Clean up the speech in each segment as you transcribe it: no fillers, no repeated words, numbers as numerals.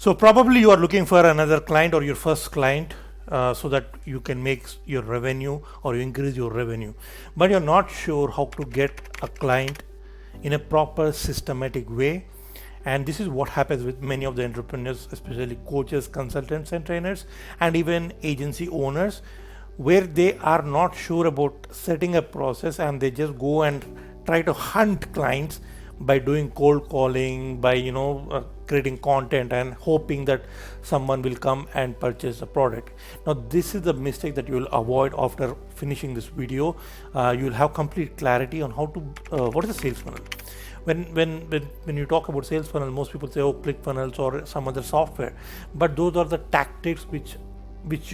So probably you are looking for another client or your first client, so that you can make your revenue or you increase your revenue, but you're not sure how to get a client in a proper systematic way. And this is what happens with many of the entrepreneurs, especially coaches, consultants and trainers, and even agency owners, where they are not sure about setting a process and they just go and try to hunt clients by doing cold calling, by creating content and hoping that someone will come and purchase the product. Now this is the mistake that you will avoid. After finishing this video, you will have complete clarity on how to what is a sales funnel. When you talk about sales funnel, most people say, oh, ClickFunnels or some other software, but those are the tactics which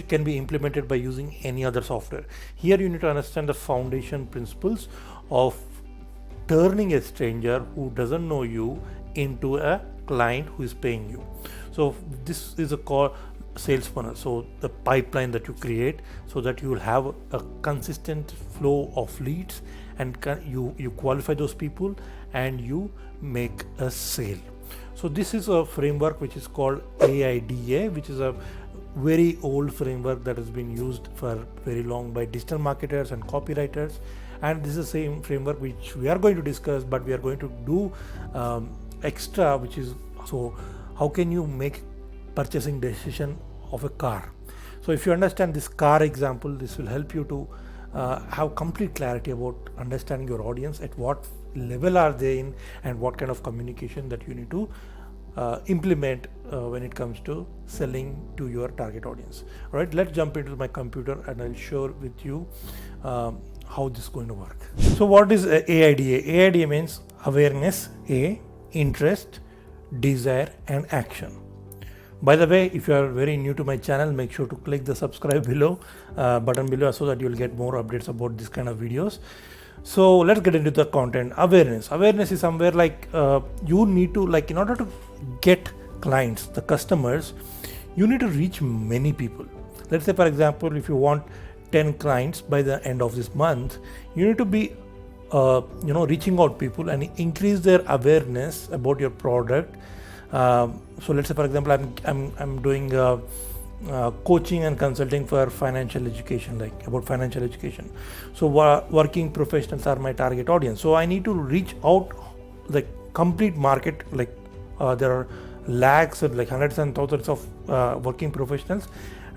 can be implemented by using any other software. Here you need to understand the foundation principles of turning a stranger who doesn't know you into a client who is paying you. So this is a call sales funnel. So the pipeline that you create so that you will have a consistent flow of leads, and you qualify those people and you make a sale. So this is a framework which is called AIDA, which is a very old framework that has been used for very long by digital marketers and copywriters. And this is the same framework which we are going to discuss, but we are going to do extra, which is, so how can you make purchasing decision of a car. So if you understand this car example, this will help you to have complete clarity about understanding your audience, at what level are they in, and what kind of communication that you need to implement when it comes to selling to your target audience. All right, let's jump into my computer and I'll share with you how this is going to work. So what is AIDA? AIDA means awareness, A, interest, desire and action. By the way, if you are very new to my channel, make sure to click the subscribe below button below, so that you will get more updates about this kind of videos. So let's get into the content. Awareness is somewhere like you need to, like, in order to get clients, the customers, you need to reach many people. Let's say, for example, if you want 10 clients by the end of this month, you need to be reaching out people and increase their awareness about your product. So let's say, for example, I'm doing coaching and consulting for financial education, like about financial education. So working professionals are my target audience. So I need to reach out like complete market, like there are lakhs and like hundreds and thousands of working professionals,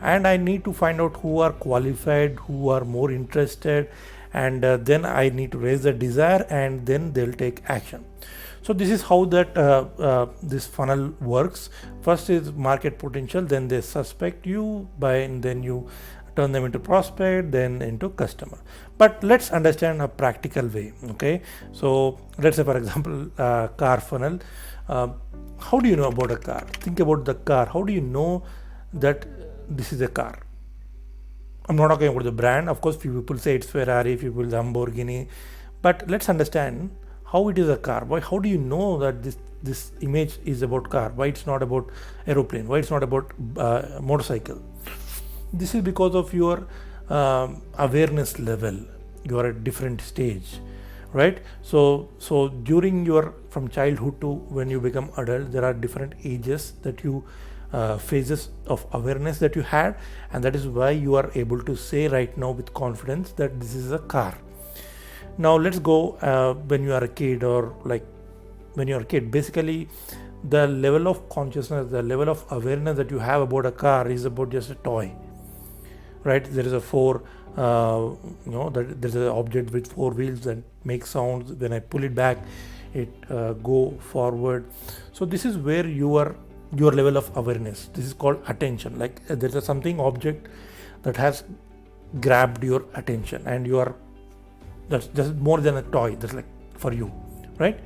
and I need to find out who are qualified, who are more interested, and then I need to raise the desire, and then they'll take action. So this is how that this funnel works. First is market potential, then they suspect you, and then you turn them into prospect, then into customer. But let's understand a practical way. Okay, so let's say, for example, car funnel. How do you know about a car? Think about the car. How do you know that this is a car? I'm not talking about the brand. Of course, few people say it's Ferrari, few people Lamborghini, but let's understand how it is a car. Why? How do you know that this image is about car? Why it's not about aeroplane? Why it's not about motorcycle? This is because of your awareness level. You are at different stage, right? So during your, from childhood to when you become adult, there are different ages that you phases of awareness that you had, and that is why you are able to say right now with confidence that this is a car. Now let's go when you are a kid, or like when you are a kid, basically the level of consciousness, the level of awareness that you have about a car is about just a toy, right? There is a that there's an object with 4 wheels that makes sounds. When I pull it back, it go forward. So this is where your level of awareness, this is called attention. Like there's a something object that has grabbed your attention, and you are, that's just more than a toy, that's like for you, right?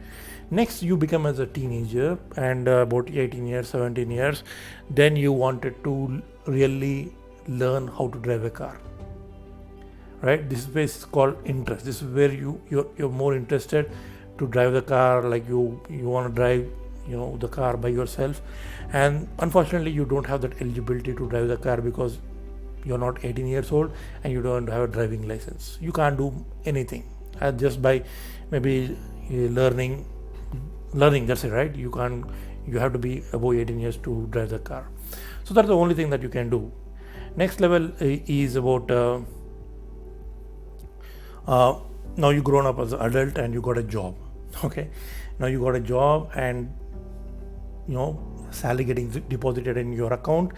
Next, you become as a teenager, and about 18 years, 17 years, then you wanted to really learn how to drive a car, right? This is called interest. This is where you're more interested to drive the car, like you want to drive the car by yourself, and unfortunately you don't have that eligibility to drive the car because you're not 18 years old and you don't have a driving license. You can't do anything just by maybe learning, that's it, right? You can't You have to be above 18 years to drive the car. So that's the only thing that you can do. Next level is about now you grown up as an adult and you got a job. Okay, now you got a job and salary getting deposited in your account,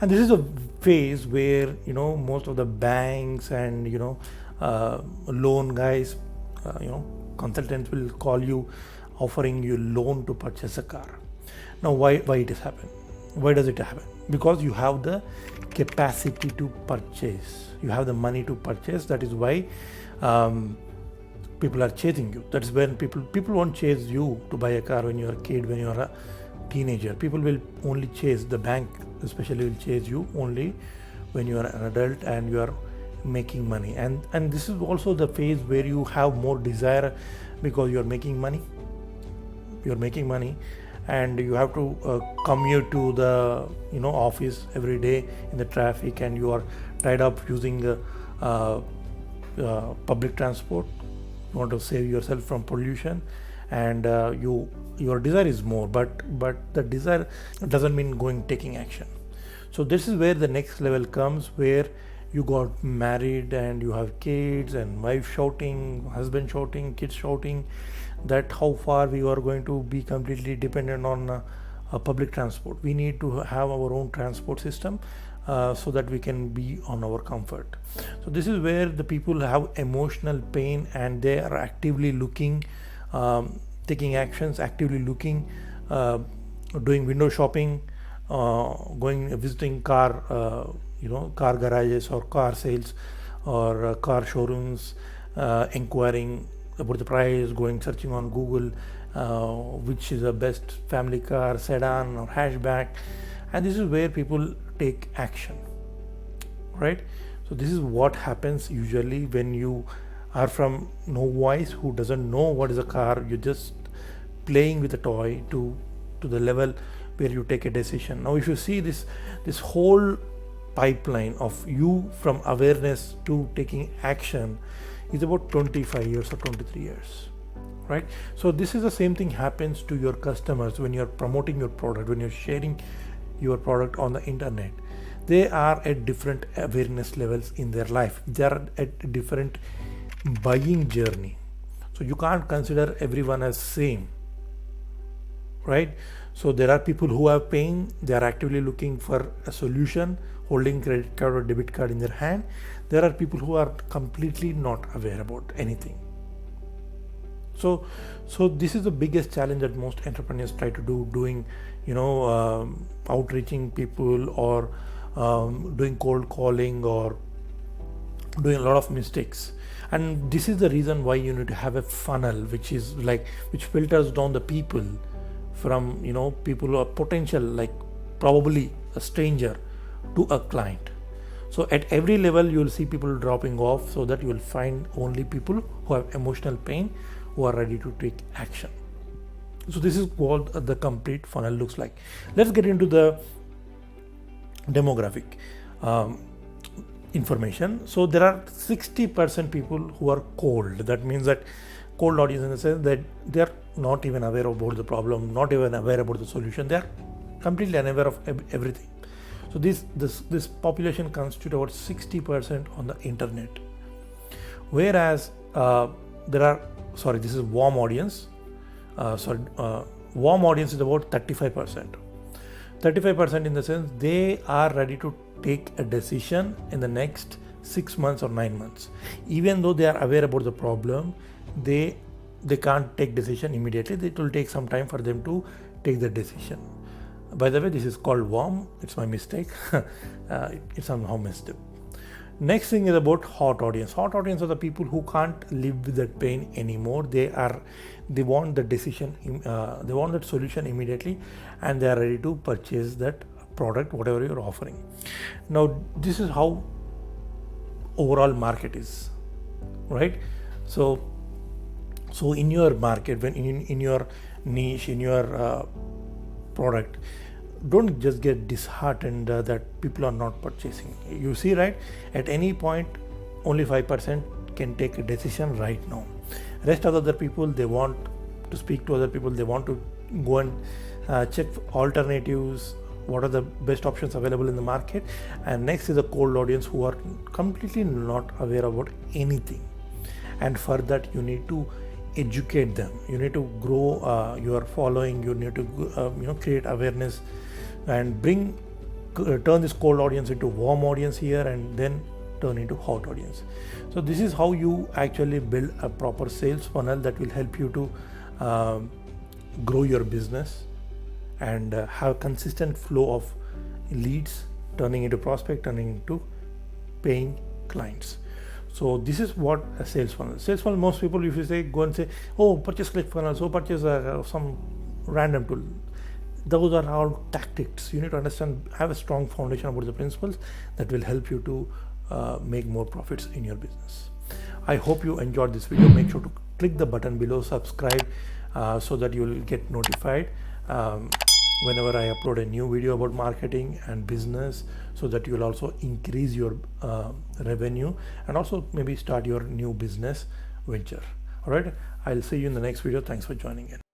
and this is a phase where most of the banks and loan guys, consultants will call you, offering you loan to purchase a car. Now why it is happen? Why does it happen? Because you have the capacity to purchase, you have the money to purchase. That is why people are chasing you. That's when people won't chase you to buy a car when you're a kid, when you're a teenager. People will only chase, the bank especially will chase you only when you are an adult and you are making money. And this is also the phase where you have more desire, because you're making money and you have to commute to the office every day in the traffic, and you are tied up using public transport. You want to save yourself from pollution, and your desire is more, but the desire doesn't mean taking action. So this is where the next level comes, where you got married and you have kids, and wife shouting, husband shouting, kids shouting, that how far we are going to be completely dependent on public transport. We need to have our own transport system so that we can be on our comfort. So this is where the people have emotional pain, and they are actively looking, taking actions, actively looking, doing window shopping, going visiting car garages or car sales or car showrooms, inquiring about the price, going searching on Google which is the best family car, sedan or hatchback. And this is where people take action, right? So this is what happens usually when you are from novice who doesn't know what is a car. You're just playing with a toy to the level where you take a decision. Now if you see this whole pipeline of you from awareness to taking action is about 25 years or 23 years, right? So this is the same thing happens to your customers when you're promoting your product, when you're sharing your product on the internet. They are at different awareness levels in their life. They are at different buying journey. So you can't consider everyone as same, right? So there are people who have pain, they are actively looking for a solution, holding credit card or debit card in their hand. There are people who are completely not aware about anything. So this is the biggest challenge that most entrepreneurs try to do, doing outreaching people or doing cold calling or doing a lot of mistakes. And this is the reason why you need to have a funnel which filters down the people from people who are potential, like probably a stranger, to a client. So at every level you will see people dropping off, so that you will find only people who have emotional pain, who are ready to take action. So this is what the complete funnel looks like. Let's get into the demographic information. So there are 60% people who are cold. That means that cold audience in the sense that they are not even aware about the problem, not even aware about the solution. They are completely unaware of everything. So this population constitutes about 60% on the internet. Whereas this is warm audience. Warm audience is about 35%. 35% in the sense they are ready to take a decision in the next 6 months or 9 months. Even though they are aware about the problem, they can't take decision immediately. It will take some time for them to take the decision. By the way, this is called warm. It's my mistake. It's somehow messed up. Next thing is about hot audience. Hot audience are the people who can't live with that pain anymore. They want the decision, they want that solution immediately, and they are ready to purchase that product, whatever you're offering. Now, this is how overall market is, right? So in your market, when in your niche, in your product, don't just get disheartened that people are not purchasing. You see, right? At any point, only 5% can take a decision right now. Rest of the other people, they want to speak to other people. They want to go and check for alternatives, what are the best options available in the market. And next is a cold audience who are completely not aware about anything, and for that you need to educate them. You need to grow your following. You need to create awareness and turn this cold audience into warm audience here, and then turn into hot audience. So this is how you actually build a proper sales funnel that will help you to grow your business and have consistent flow of leads turning into prospect, turning into paying clients. So this is what a sales funnel. Sales funnel, most people, if you say, go and say, oh, purchase ClickFunnels, oh, purchase some random tool. Those are all tactics. You need to understand, have a strong foundation about the principles that will help you to make more profits in your business. I hope you enjoyed this video. Make sure to click the button below, subscribe, so that you will get notified whenever I upload a new video about marketing and business, so that you will also increase your revenue and also maybe start your new business venture. All right, I'll see you in the next video. Thanks for joining in.